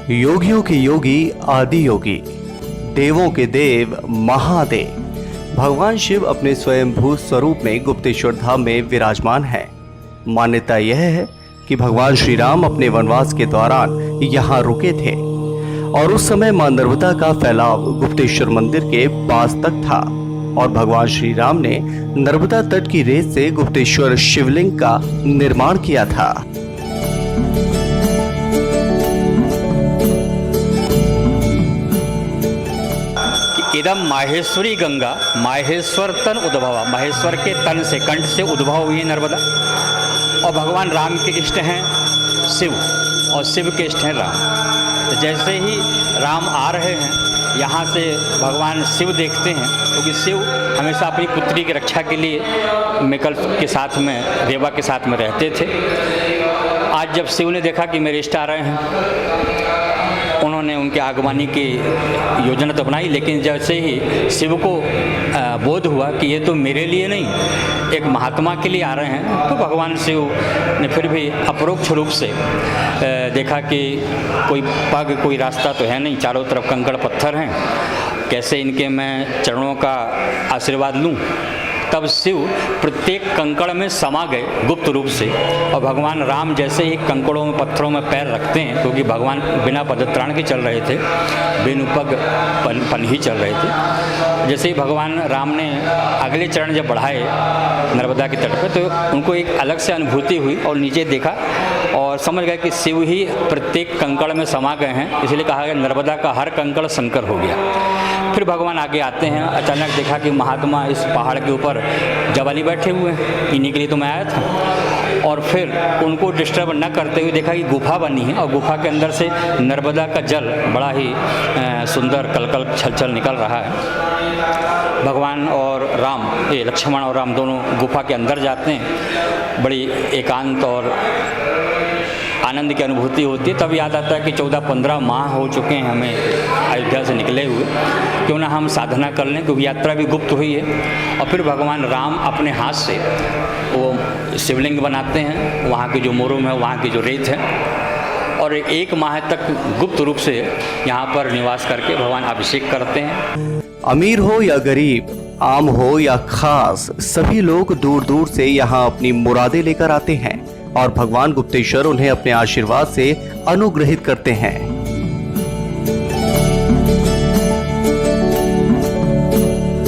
योगियों के योगी आदि योगी, देवों के देव महादेव भगवान शिव अपने स्वयंभू स्वरूप में गुप्तेश्वर धाम में विराजमान हैं। मान्यता यह है कि भगवान श्री राम अपने वनवास के दौरान यहाँ रुके थे और उस समय मां नर्मदा का फैलाव गुप्तेश्वर मंदिर के पास तक था और भगवान श्री राम ने नर्मदा तट की रेत से गुप्तेश्वर शिवलिंग का निर्माण किया था। इदम माहेश्वरी गंगा माहेश्वर तन उद्भवा, माहेश्वर के तन से कंठ से उद्भव हुई नर्मदा। और भगवान राम के इष्ट हैं शिव और शिव के इष्ट हैं राम। तो जैसे ही राम आ रहे हैं यहाँ से भगवान शिव देखते हैं, क्योंकि शिव हमेशा अपनी पुत्री की रक्षा के लिए मेकल के साथ में, देवा के साथ में रहते थे। आज जब शिव ने देखा कि मेरे इष्ट आ रहे हैं, उन्होंने उनके आगमनी की योजना तो बनाई, लेकिन जैसे ही शिव को बोध हुआ कि ये तो मेरे लिए नहीं, एक महात्मा के लिए आ रहे हैं, तो भगवान शिव ने फिर भी अपरोक्ष रूप से देखा कि कोई पग, कोई रास्ता तो है नहीं, चारों तरफ कंकड़ पत्थर हैं, कैसे इनके मैं चरणों का आशीर्वाद लूं। तब शिव प्रत्येक कंकड़ में समा गए गुप्त रूप से। और भगवान राम जैसे ही कंकड़ों में, पत्थरों में पैर रखते हैं, क्योंकि भगवान बिना पदत्राण के चल रहे थे, बिनु पग पन ही चल रहे थे। जैसे ही भगवान राम ने अगले चरण जब बढ़ाए नर्मदा के तट पर, तो उनको एक अलग से अनुभूति हुई और नीचे देखा और समझ गए कि शिव ही प्रत्येक कंकड़ में समा गए हैं, इसलिए कहा गया नर्मदा का हर कंकड़ शंकर हो गया। फिर भगवान आगे आते हैं, अचानक देखा कि महात्मा इस पहाड़ के ऊपर जवाली बैठे हुए हैं, इन्हीं के लिए तो मैं आया था। और फिर उनको डिस्टर्ब न करते हुए देखा कि गुफा बनी है और गुफा के अंदर से नर्मदा का जल बड़ा ही सुंदर कलकल छलछल निकल रहा है। भगवान और राम, ये लक्ष्मण और राम दोनों गुफा के अंदर जाते हैं। बड़ी एकांत और आनंद की अनुभूति होती है। तब याद आता है कि 14-15 माह हो चुके हैं हमें अयोध्या से निकले हुए, क्यों ना हम साधना कर लें, क्योंकि यात्रा भी गुप्त हुई है। और फिर भगवान राम अपने हाथ से वो शिवलिंग बनाते हैं, वहाँ की जो मोरुम है, वहाँ की जो रेत है, और 1 माह तक गुप्त रूप से यहाँ पर निवास करके भगवान अभिषेक करते हैं। अमीर हो या गरीब, आम हो या खास, सभी लोग दूर दूर से यहाँ अपनी मुरादें लेकर आते हैं और भगवान गुप्तेश्वर उन्हें अपने आशीर्वाद से अनुग्रहित करते हैं।